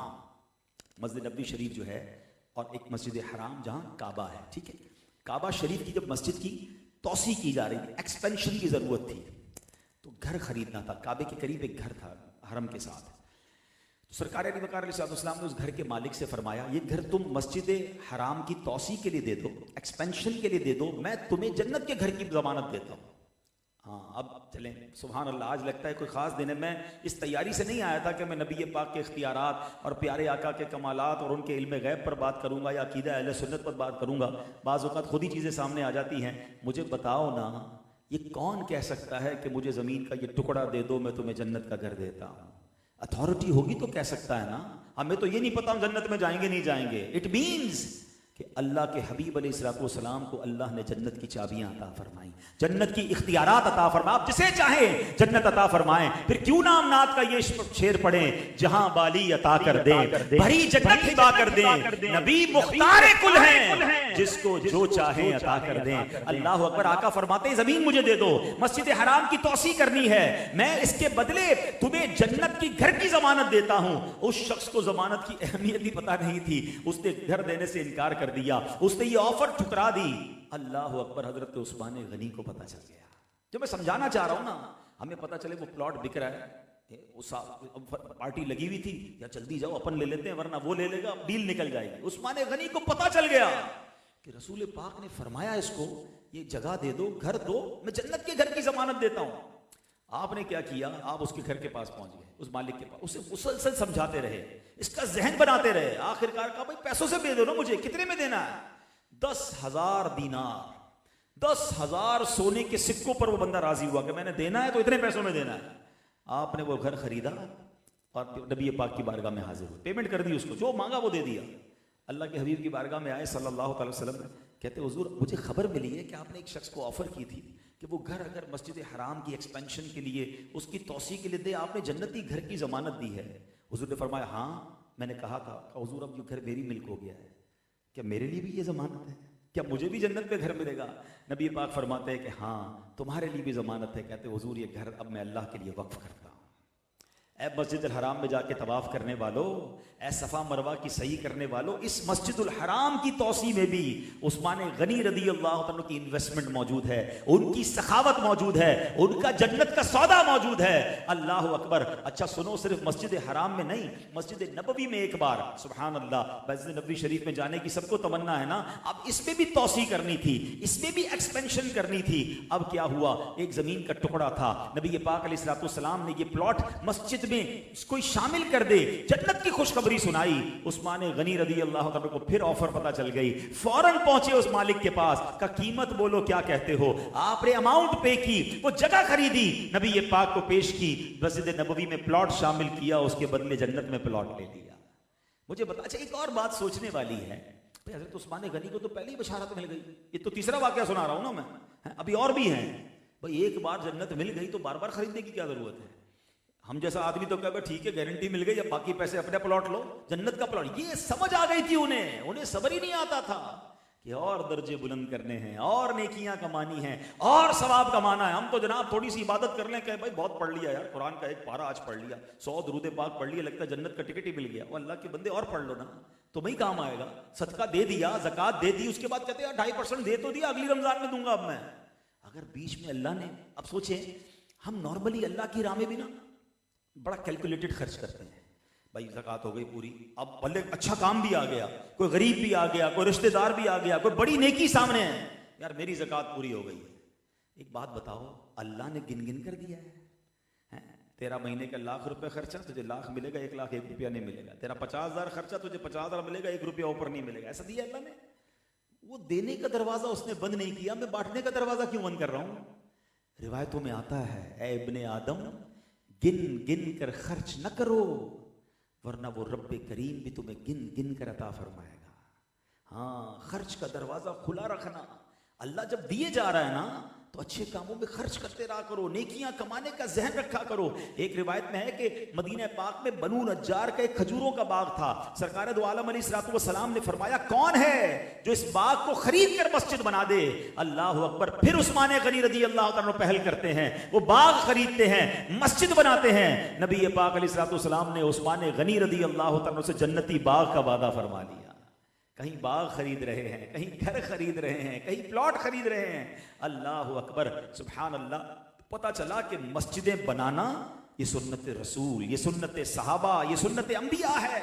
مسجد نبوی شریف جو ہے اور ایک مسجد حرام جہاں کعبہ ہے، ٹھیک ہے، کعبہ شریف کی جب مسجد کی توسیع کی جا رہی تھی، ایکسپینشن کی ضرورت تھی، تو گھر خریدنا تھا۔ کعبے کے قریب ایک گھر تھا حرم کے ساتھ، سرکار علی وقار علیہ السلام نے اس گھر کے مالک سے فرمایا یہ گھر تم مسجد حرام کی توسیع کے لیے دے دو، ایکسپینشن کے لیے دے دو، میں تمہیں جنت کے گھر کی ضمانت دیتا ہوں۔ ہاں اب چلیں، سبحان اللہ، آج لگتا ہے کوئی خاص دن ہے۔ میں اس تیاری سے نہیں آیا تھا کہ میں نبی پاک کے اختیارات اور پیارے آقا کے کمالات اور ان کے علم غیب پر بات کروں گا یا عقیدہ اہل سنت پر بات کروں گا۔ بعض اوقات خود ہی چیزیں سامنے آ جاتی ہیں۔ مجھے بتاؤ نا، یہ کون کہہ سکتا ہے کہ مجھے زمین کا یہ ٹکڑا دے دو، میں تمہیں جنت کا گھر دیتا ہوں؟ اتھارٹی ہوگی تو کہہ سکتا ہے نا۔ ہمیں تو یہ نہیں پتا ہم جنت میں جائیں گے نہیں جائیں گے۔ اٹ مینز کہ اللہ کے حبیب علیہ الصلوۃ والسلام کو اللہ نے جنت کی چابیاں عطا فرمائیں، جنت کی اختیارات عطا فرمائیں، آپ جسے چاہیں جنت عطا فرمائیں۔ پھر کیوں نہ ہم نعت کا یہ شعر پڑھیں، جہاں بالی عطا کر دیں، بھری جنت ہبا کر دیں، نبی مختار کل ہیں، جس کو جو چاہیں عطا کر دیں۔ اللہ اکبر۔ آقا فرماتے ہیں زمین مجھے دے دو، مسجد حرام کی توسیع کرنی ہے، میں اس کے بدلے تمہیں جنت کی گھر کی ضمانت دیتا ہوں۔ اس شخص کو ضمانت کی اہمیت بھی پتہ نہیں تھی، اس نے گھر دینے سے انکار کر دیا، اس نے یہ آفر ٹھکرا دی۔ اللہ اکبر۔ حضرت عثمان غنی کو پتہ چل گیا۔ جو میں سمجھانا چاہ رہا ہوں نا، ہمیں پتہ چلے وہ پلاٹ بک رہا ہے، پارٹی لگی ہوئی تھی، یا جلدی جاؤ اپن لے لیتے ہیں ورنہ وہ لے لے گا، ڈیل نکل جائے گی۔ عثمان غنی کو پتہ چل گیا کہ رسول پاک نے فرمایا اس کو یہ جگہ دے دو، گھر دو، میں جنت کے گھر کی ضمانت دیتا ہوں۔ آپ نے کیا کیا؟ آپ اس کے گھر کے پاس پہنچ گئے، اس مالک کے پاس، اسے مسلسل سمجھاتے رہے، اس کا ذہن بناتے رہے۔ آخرکار کہا بھائی پیسوں سے دے دو نا، مجھے کتنے میں دینا ہے؟ 10,000 دینار، 10,000 سونے کے سکوں پر وہ بندہ راضی ہوا کہ میں نے دینا ہے تو اتنے پیسوں میں دینا ہے۔ آپ نے وہ گھر خریدا اور نبی پاک کی بارگاہ میں حاضر ہوئے، پیمنٹ کر دی، اس کو جو مانگا وہ دے دیا۔ اللہ کے حبیب کی بارگاہ میں آئے صلی اللہ علیہ وسلم، کہتے حضور مجھے خبر ملی ہے کہ آپ نے ایک شخص کو آفر کی تھی کہ وہ گھر اگر مسجد حرام کی ایکسپینشن کے لیے، اس کی توسیع کے لیے دے، آپ نے جنتی گھر کی ضمانت دی ہے۔ حضور نے فرمایا ہاں میں نے کہا تھا۔ حضور اب یہ گھر میری ملک ہو گیا ہے، کیا میرے لیے بھی یہ ضمانت ہے؟ کیا مجھے بھی جنت میں گھر ملے گا؟ نبی پاک فرماتے ہیں کہ ہاں تمہارے لیے بھی ضمانت ہے۔ کہتے حضور یہ گھر اب میں اللہ کے لیے وقف کرتا ہوں۔ اے مسجد الحرام میں جا کے طواف کرنے والوں، اے صفا مروہ کی سعی کرنے والوں، اس مسجد الحرام کی توسیع میں بھی عثمان غنی رضی اللہ عنہ کی انویسٹمنٹ موجود ہے، ان کی سخاوت موجود ہے، ان کا جنت کا سودا موجود ہے۔ اللہ اکبر۔ اچھا سنو، صرف مسجد حرام میں نہیں، مسجد نبوی میں ایک بار، سبحان اللہ، مسجد نبوی شریف میں جانے کی سب کو تمنا ہے نا، اب اس میں بھی توسیع کرنی تھی، اس میں بھی ایکسپینشن کرنی تھی۔ اب کیا ہوا؟ ایک زمین کا ٹکڑا تھا، نبی پاک علیہ الصلوۃ والسلام نے یہ پلاٹ مسجد میں اس کو شامل کر دے، جنت کی خوشخبری سنائی۔ عثمان غنی رضی اللہ عنہ کو پھر آفر پتہ چل گئی، فوراً پہنچے اس مالک کے پاس، کا قیمت بولو کیا کہتے ہو؟ آپ نے اماؤنٹ پے کی، وہ جگہ خریدی، نبی پاک کو پیش کی، مسجد نبوی میں پلاٹ شامل کیا، اس کے بدلے جنت میں پلاٹ لے لیا۔ مجھے بتا، اچھا ایک اور بات سوچنے والی ہے، حضرت عثمان غنی کو تو پہلے ہی بشارت مل گئی، یہ تو تیسرا واقعہ سنا رہا ہوں نا میں، ابھی اور بھی ہیں۔ بھائی ایک بار جنت مل گئی تو بار بار خریدنے کی کیا ضرورت ہے؟ ہم جیسا آدمی تو کہا ٹھیک ہے گارنٹی مل گئی، اب باقی پیسے اپنے پلاٹ لو، جنت کا پلاٹ۔ یہ سمجھ آ گئی تھی انہیں صبر ہی نہیں آتا تھا کہ اور درجے بلند کرنے ہیں، اور نیکیاں کمانی ہیں، اور ثواب کمانا ہے۔ ہم تو جناب تھوڑی سی عبادت کر لیں کہ بھائی بہت پڑھ لیا یار، قرآن کا ایک پارہ آج پڑھ لیا، 100 درود پاک پڑھ لیا، لگتا ہے جنت کا ٹکٹ ہی مل گیا۔ وہ اللہ کے بندے اور پڑھ لو نا، تمہیں کام آئے گا۔ صدقہ دے دیا، زکوٰۃ دے دی، اس کے بعد کہتے ہیں 2.5% دے تو دیا، اگلی رمضان میں دوں گا اب میں۔ اگر بیچ میں اللہ نے، اب سوچیں ہم نارملی اللہ کی راہ میں بھی نا بڑا کیلکولیٹڈ خرچ کرتے ہیں، بھائی زکوٰۃ ہو گئی پوری، اب بھلے اچھا کام بھی آ گیا، کوئی غریب بھی آ گیا، کوئی رشتہ دار بھی آ گیا، کوئی بڑی نیکی سامنے ہے، یار میری زکوٰۃ پوری ہو گئی ہے۔ ایک بات بتاؤ، اللہ نے گن گن کر دیا ہے، تیرا مہینے کا 1,00,000 روپے خرچہ، تجھے 1,00,000 ملے گا، 1,00,001 روپیہ نہیں ملے گا۔ تیرا 50,000 خرچہ، تجھے 50,000 ملے گا، 1 روپیہ اوپر نہیں ملے گا۔ ایسا دیا اللہ نے؟ وہ دینے کا دروازہ اس نے بند نہیں کیا، میں بانٹنے کا دروازہ کیوں بند کر رہا ہوں؟ روایتوں میں آتا ہے، اے ابن آدم گن گن کر خرچ نہ کرو، ورنہ وہ رب کریم بھی تمہیں گن گن کر عطا فرمائے گا۔ ہاں، خرچ کا دروازہ کھلا رکھنا۔ اللہ جب دیے جا رہا ہے نا تو اچھے کاموں میں خرچ کرتے رہا کرو، نیکیاں کمانے کا ذہن رکھا کرو۔ ایک روایت میں ہے کہ مدینہ پاک میں بنو نجار کا ایک کھجوروں کا باغ تھا، سرکار دو عالم علیہ الصلوۃ والسلام نے فرمایا کون ہے جو اس باغ کو خرید کر مسجد بنا دے؟ اللہ اکبر۔ پھر عثمان غنی رضی اللہ عنہ پہل کرتے ہیں، وہ باغ خریدتے ہیں، مسجد بناتے ہیں۔ نبی پاک علیہ الصلوۃ والسلام نے عثمان غنی رضی اللہ عنہ سے جنتی باغ کا وعدہ فرما لیا۔ کہیں باغ خرید رہے ہیں، کہیں گھر خرید رہے ہیں، کہیں پلاٹ خرید رہے ہیں۔ اللہ اکبر، سبحان اللہ۔ پتہ چلا کہ مسجدیں بنانا یہ سنت رسول، یہ سنت صحابہ، یہ سنت انبیاء ہے۔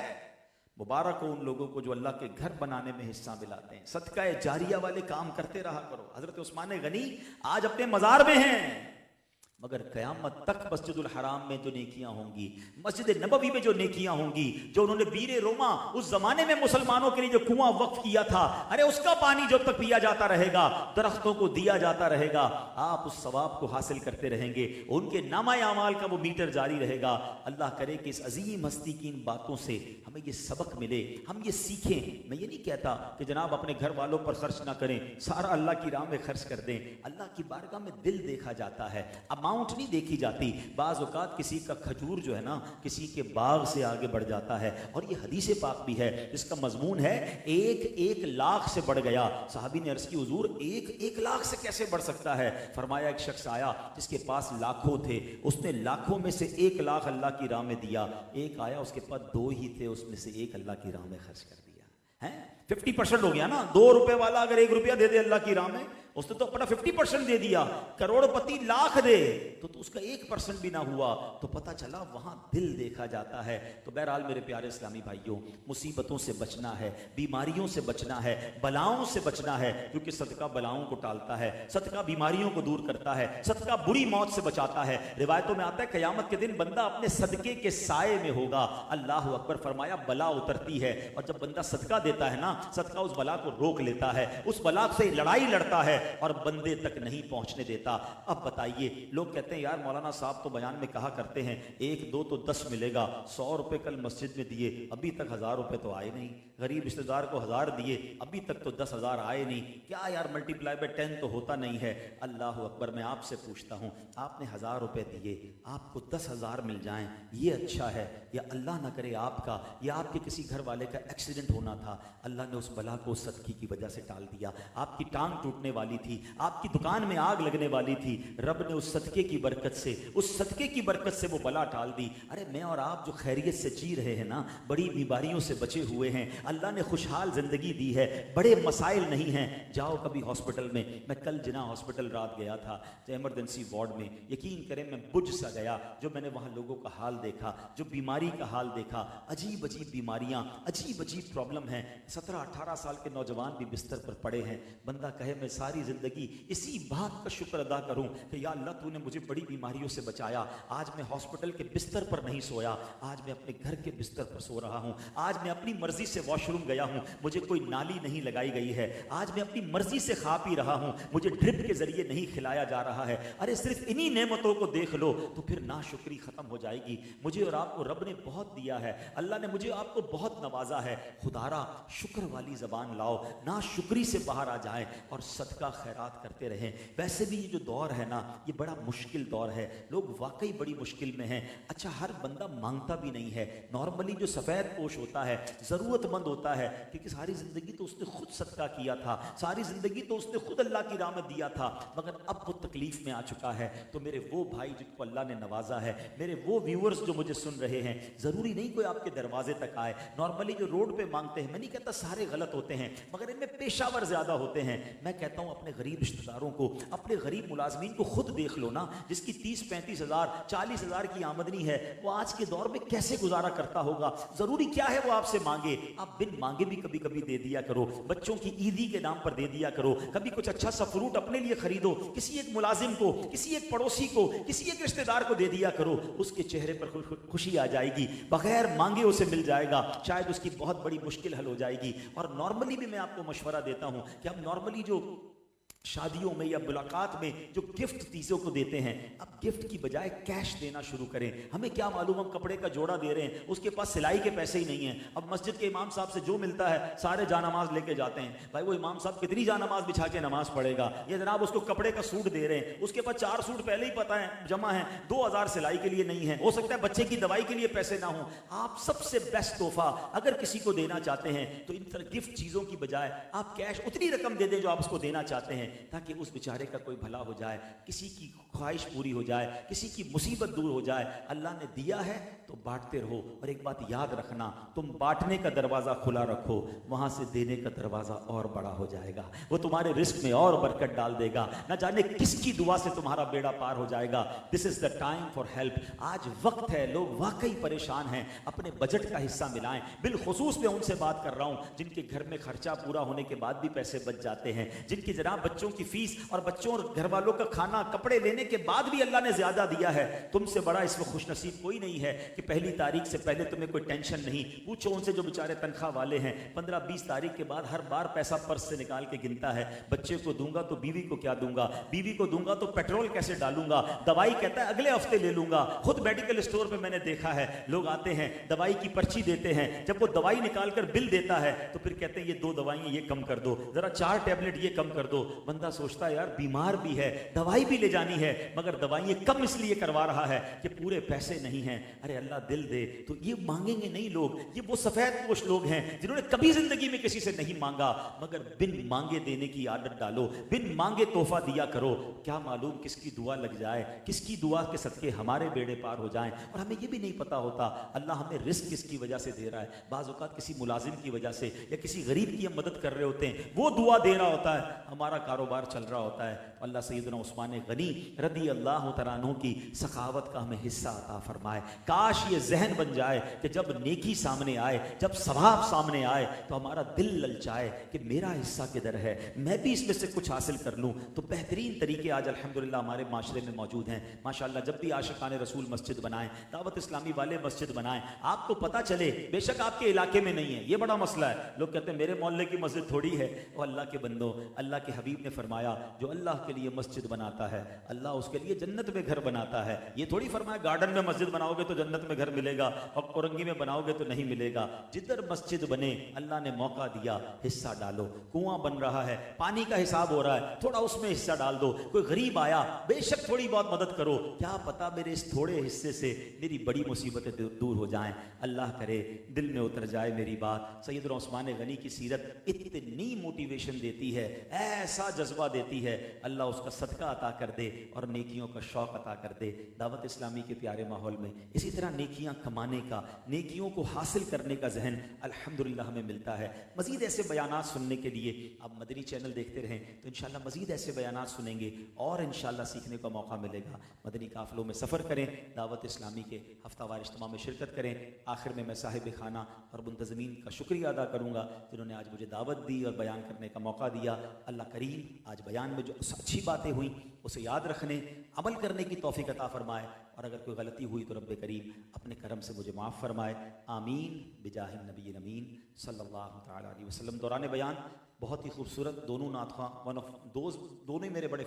مبارک ہو ان لوگوں کو جو اللہ کے گھر بنانے میں حصہ ملاتے ہیں۔ صدقہ جاریہ والے کام کرتے رہا کرو۔ حضرت عثمان غنی آج اپنے مزار میں ہیں، مگر قیامت تک مسجد الحرام میں جو نیکیاں ہوں گی، مسجد نبوی میں جو نیکیاں ہوں گی، جو انہوں نے بیر روما اس زمانے میں مسلمانوں کے لیے جو کنواں وقف کیا تھا، ارے اس کا پانی جب تک پیا جاتا رہے گا، درختوں کو دیا جاتا رہے گا، آپ اس ثواب کو حاصل کرتے رہیں گے، ان کے نامہ اعمال کا وہ میٹر جاری رہے گا۔ اللہ کرے کہ اس عظیم ہستی کی ان باتوں سے ہمیں یہ سبق ملے، ہم یہ سیکھیں۔ میں یہ نہیں کہتا کہ جناب اپنے گھر والوں پر خرچ نہ کریں، سارا اللہ کی راہ میں خرچ کر دیں۔ اللہ کی بارگاہ میں دل دیکھا جاتا ہے، اماؤنٹ نہیں دیکھی جاتی۔ بعض اوقات کسی کا کھجور جو ہے نا کسی کے باغ سے آگے بڑھ جاتا ہے، اور یہ حدیث پاک بھی ہے جس کا مضمون ہے ایک لاکھ سے بڑھ گیا۔ صحابی نے عرض کی حضور ایک لاکھ سے کیسے بڑھ سکتا ہے؟ فرمایا ایک شخص آیا جس کے پاس لاکھوں تھے، اس نے لاکھوں میں سے 1 لاکھ اللہ کی راہ میں دیا۔ ایک آیا اس کے پاس 2 ہی تھے، اس میں سے 1 اللہ کی راہ میں خرچ کر دیا ہے۔ 50% ہو گیا نا۔ 2 روپے والا اگر 1 روپیہ دے دے اللہ کی راہ میں، اس نے تو اپنا 50% دے دیا۔ کروڑ پتی لاکھ دے تو اس کا 1% بھی نہ ہوا، تو پتہ چلا وہاں دل دیکھا جاتا ہے۔ تو بہرحال میرے پیارے اسلامی بھائیوں، مصیبتوں سے بچنا ہے، بیماریوں سے بچنا ہے، بلاؤں سے بچنا ہے، کیونکہ صدقہ بلاؤں کو ٹالتا ہے، صدقہ بیماریوں کو دور کرتا ہے، صدقہ بری موت سے بچاتا ہے۔ روایتوں میں آتا ہے قیامت کے دن بندہ اپنے صدقے کے سائے میں ہوگا۔ اللہ اکبر، فرمایا بلا اترتی ہے، اور جب بندہ صدقہ دیتا ہے نا، صدقہ اس بلا کو روک لیتا ہے، اس بلا سے لڑائی لڑتا ہے اور بندے تک نہیں پہنچنے دیتا۔ اب بتائیے، لوگ کہتے ہیں یار مولانا صاحب تو بیان میں کہا کرتے ہیں 1 2 تو 10 ملے گا، 100 روپے کل مسجد میں دیے، ابھی تک 1000 روپے تو آئے نہیں، غریب رشتہ دار کو 1000 دیے، ابھی تک تو 10,000 آئے نہیں، کیا یار ملٹی پلائی بائی 10 تو ہوتا نہیں ہے۔ اللہ اکبر، میں آپ سے پوچھتا ہوں، آپ نے 1000 روپے دیے، آپ کو 10,000 مل جائیں، یہ اچھا ہے، یا اللہ نہ کرے آپ کا یا آپ کے کسی گھر والے کا ایکسیڈنٹ ہونا تھا، اللہ نے اس بلا کو صدقے کی وجہ سے ٹال دیا، آپ کی ٹانگ ٹوٹنے والی تھی، آپ کی دکان میں آگ لگنے والی تھی، رب نے اس صدقے کی برکت سے، اس صدقے کی برکت سے وہ بلا ٹال دی۔ ارے میں اور آپ جو خیریت سے جی رہے ہیں نا، بڑی بیماریوں سے بچے ہوئے ہیں، اللہ نے خوشحال زندگی دی ہے، بڑے مسائل نہیں ہیں۔ جاؤ کبھی ہاسپٹل میں، میں کل جناح ہاسپٹل رات گیا تھا ایمرجنسی وارڈ میں، یقین کریں میں بجھ سا گیا جو میں نے وہاں لوگوں کا حال دیکھا، جو بیماری کا حال دیکھا، عجیب عجیب بیماریاں، عجیب عجیب پرابلم ہیں، 17-18 سال کے نوجوان بھی بستر پر پڑے ہیں۔ بندہ کہے میں ساری زندگی اسی بات کا شکر ادا کروں کہ یا اللہ تو نے مجھے بڑی بیماریوں سے بچایا، آج میں ہاسپٹل کے بستر پر نہیں سویا، آج میں اپنے گھر کے بستر پر سو رہا ہوں، آج میں اپنی مرضی سے واش روم گیا ہوں، مجھے کوئی نالی نہیں لگائی گئی ہے، آج میں اپنی مرضی سے کھا پی رہا ہوں، مجھے ڈرپ کے ذریعے نہیں کھلایا جا رہا ہے۔ ارے صرف انہی نعمتوں کو دیکھ لو تو پھر ناشکری ختم ہو جائے گی۔ مجھے اور آپ کو رب نے بہت دیا ہے، اللہ نے مجھے آپ کو بہت نوازا ہے، خدا را شکر والی زبان لاؤ، ناشکری سے باہر آ جائیں اور صدقہ خیرات کرتے رہیں۔ ویسے بھی یہ جو دور ہے نا، یہ بڑا مشکل دور ہے، لوگ واقعی بڑی مشکل میں ہیں۔ اچھا ہر بندہ مانگتا بھی نہیں ہے، نارملی جو سفید پوش ہوتا ہے، ضرورت مند ہوتا ہے، کیونکہ ساری زندگی تو اس نے خود صدقہ کیا تھا، ساری زندگی تو اس نے خود اللہ کی راہ میں دیا تھا، مگر اب وہ تکلیف میں آ چکا ہے۔ تو میرے وہ بھائی جن کو اللہ نے نوازا ہے، میرے وہ ویورز جو مجھے سن رہے ہیں، ضروری نہیں کوئی آپ کے دروازے تک آئے، نارملی جو روڈ پہ مانگتے ہیں، میں نہیں کہتا سارے غلط ہوتے ہیں، مگر ان میں پیشہ ور زیادہ ہوتے ہیں۔ میں کہتا ہوں اپنے غریب رشتہ داروں کو، اپنے غریب ملازمین کو خود دیکھ لو نا، جس کی 30-35 ہزار 40 ہزار کی آمدنی ہے، وہ آج کے دور میں کیسے گزارا کرتا ہوگا؟ ضروری کیا ہے وہ آپ سے مانگے؟ آپ بن مانگے بھی کبھی کبھی دے دیا کرو، بچوں کی عیدی کے نام پر دے دیا کرو، کبھی کچھ اچھا سا فروٹ اپنے لیے خریدو، کسی ایک ملازم کو، کسی ایک پڑوسی کو، کسی ایک رشتہ دار کو دے دیا کرو، اس کے چہرے پر خوشی آ جائے گی، بغیر مانگے اسے مل جائے گا، شاید اس کی بہت بڑی مشکل حل ہو جائے گی۔ اور نارملی بھی میں آپ کو مشورہ دیتا ہوں کہ ہم نارملی جو شادیوں میں یا ملاقات میں جو گفٹ چیزوں کو دیتے ہیں، اب گفٹ کی بجائے کیش دینا شروع کریں۔ ہمیں کیا معلوم ہم کپڑے کا جوڑا دے رہے ہیں، اس کے پاس سلائی کے پیسے ہی نہیں ہیں، اب مسجد کے امام صاحب سے جو ملتا ہے سارے جا نماز لے کے جاتے ہیں۔ بھائی وہ امام صاحب کتنی جا نماز بچھا کے نماز پڑھے گا؟ یہ جناب اس کو کپڑے کا سوٹ دے رہے ہیں، اس کے پاس 4 سوٹ پہلے ہی پتہ ہے جمع ہیں، 2000 سلائی کے لیے نہیں ہے، ہو سکتا ہے بچے کی دوائی کے لیے پیسے نہ ہوں۔ آپ سب سے بیسٹ تحفہ اگر کسی کو دینا چاہتے ہیں تو ان طرح گفٹ چیزوں کی بجائے آپ کیش اتنی رقم دے دیں جو آپ اس کو دینا چاہتے ہیں۔ تاکہ اس بیچارے کا کوئی بھلا ہو جائے, کسی کی خواہش پوری ہو جائے, کسی کی مصیبت دور ہو جائے. اللہ نے دیا ہے تو بانٹتے رہو, اور ایک بات یاد رکھنا, تم بانٹنے کا دروازہ کھلا رکھو, وہاں سے دینے کا دروازہ اور بڑا ہو جائے گا, وہ تمہارے رزق میں اور برکت ڈال دے گا. نہ جانے کس کی دعا سے تمہارا بیڑا پار ہو جائے گا. دس از دا ٹائم فار ہیلپ. آج وقت ہے, لوگ واقعی پریشان ہیں, اپنے بجٹ کا حصہ ملائیں. بالخصوص میں ان سے بات کر رہا ہوں جن کے گھر میں خرچہ پورا ہونے کے بعد بھی پیسے بچ جاتے ہیں, جن کی جناب بچوں کی فیس اور بچوں اور گھر والوں کا کھانا کپڑے لینے کے بعد بھی اللہ نے زیادہ دیا ہے. تم سے بڑا اس میں خوش نصیب کوئی نہیں ہے کہ پہلی تاریخ سے پہلے تمہیں کوئی ٹینشن نہیں. پوچھو ان سے جو بیچارے تنخواہ والے ہیں, 15-20 تاریخ کے بعد ہر بار پیسہ پرس سے نکال کے گنتا ہے. بچے کو دوں گا تو بیوی کو کیا دوں گا, بیوی کو دوں گا تو پیٹرول کیسے ڈالوں گا, دوائی کہتا ہے اگلے ہفتے لے لوں گا. خود میڈیکل اسٹور پہ میں نے دیکھا ہے, لوگ آتے ہیں دوائی کی پرچی دیتے ہیں, جب وہ دوائی نکال کر بل دیتا ہے تو پھر کہتے ہیں یہ 2 دوائیں یہ کم کر دو, ذرا 4 ٹیبلٹ یہ کم کر دو. بندہ سوچتا ہے یار بیمار بھی ہے, دوائی بھی لے جانی ہے, مگر دوائیں کم اس لیے کروا رہا ہے کہ پورے پیسے نہیں ہیں. ارے اللہ دل دے تو یہ مانگیں گے نہیں لوگ. یہ وہ سفید پوش لوگ ہیں جنہوں نے کبھی زندگی میں کسی سے نہیں مانگا, مگر بن مانگے دینے کی عادت ڈالو, بن مانگے تحفہ دیا کرو. کیا معلوم کس کی دعا لگ جائے, کس کی دعا کے صدقے ہمارے بیڑے پار ہو جائیں. اور ہمیں یہ بھی نہیں پتا ہوتا اللہ ہمیں رزق کس کی وجہ سے دے رہا ہے. بعض اوقات کسی ملازم کی وجہ سے یا کسی غریب کی ہم مدد کر رہے ہوتے ہیں, وہ دعا دے رہا ہوتا ہے, ہمارا کاروبار چل رہا ہوتا ہے. اللہ سیدنا عثمان غنی رضی اللہ تعالیٰ عنہ کی سخاوت کا ہمیں حصہ عطا فرمائے. کاش یہ ذہن بن جائے کہ جب نیکی سامنے آئے, جب ثواب سامنے آئے تو ہمارا دل للچائے کہ میرا حصہ کدھر ہے, میں بھی اس میں سے کچھ حاصل کر لوں. تو بہترین طریقے آج الحمدللہ ہمارے معاشرے میں موجود ہیں. ماشاءاللہ جب بھی عاشقان رسول مسجد بنائیں, دعوت اسلامی والے مسجد بنائیں, آپ کو پتہ چلے, بے شک آپ کے علاقے میں نہیں ہے, یہ بڑا مسئلہ ہے. لوگ کہتے ہیں میرے محلے کی مسجد تھوڑی ہے. وہ اللہ کے بندو, اللہ کے حبیب نے فرمایا جو اللہ کے لیے مسجد بناتا ہے اللہ اس کے لیے جنت میں گھر بناتا ہے. یہ تھوڑی فرمایا گارڈن میں مسجد بناؤ گے تو جنت میں گھر ملے گا اور اورنگی میں بناؤ گے تو نہیں ملے گا. جدھر مسجد بنے اللہ نے موقع دیا, حصہ ڈالو. کنواں بن رہا ہے, پانی کا حساب ہو رہا ہے, تھوڑا اس میں حصہ ڈال دو. کوئی غریب آیا, بے شک تھوڑی بہت مدد کرو. کیا پتا میرے اس تھوڑے حصے سے میری بڑی مصیبتیں دور ہو جائیں. اللہ کرے دل میں اتر جائے میری بات. سیدنا عثمان غنی کی سیرت اتنی موٹیویشن دیتی ہے, ایسا جذبہ دیتی ہے, اللہ اس کا صدقہ عطا کر دے اور نیکیوں کا شوق عطا کر دے. دعوت اسلامی کے پیارے ماحول میں اسی طرح نیکیاں کمانے کا, نیکیوں کو حاصل کرنے کا ذہن الحمدللہ ہمیں ملتا ہے. مزید ایسے بیانات سننے کے لیے آپ مدنی چینل دیکھتے رہیں تو انشاءاللہ مزید ایسے بیانات سنیں گے اور انشاءاللہ سیکھنے کا موقع ملے گا. مدنی قافلوں میں سفر کریں, دعوت اسلامی کے ہفتہ وار اجتماع میں شرکت کریں. آخر میں صاحب خانہ اور منتظمین کا شکریہ ادا کروں گا جنہوں نے آج مجھے دعوت دی اور بیان کرنے کا موقع دیا. اللہ کریم آج بیان میں جو اچھی باتیں ہوئیں اسے یاد رکھنے, عمل کرنے کی توفیق عطا فرمائے, اور اگر کوئی غلطی ہوئی تو رب کریم اپنے کرم سے مجھے معاف فرمائے. آمین بجاہ النبی الامین صلی اللہ تعالی علیہ وسلم. دوران بیان بہت ہی خوبصورت دونوں نعت خواں, دونوں ہی میرے بڑے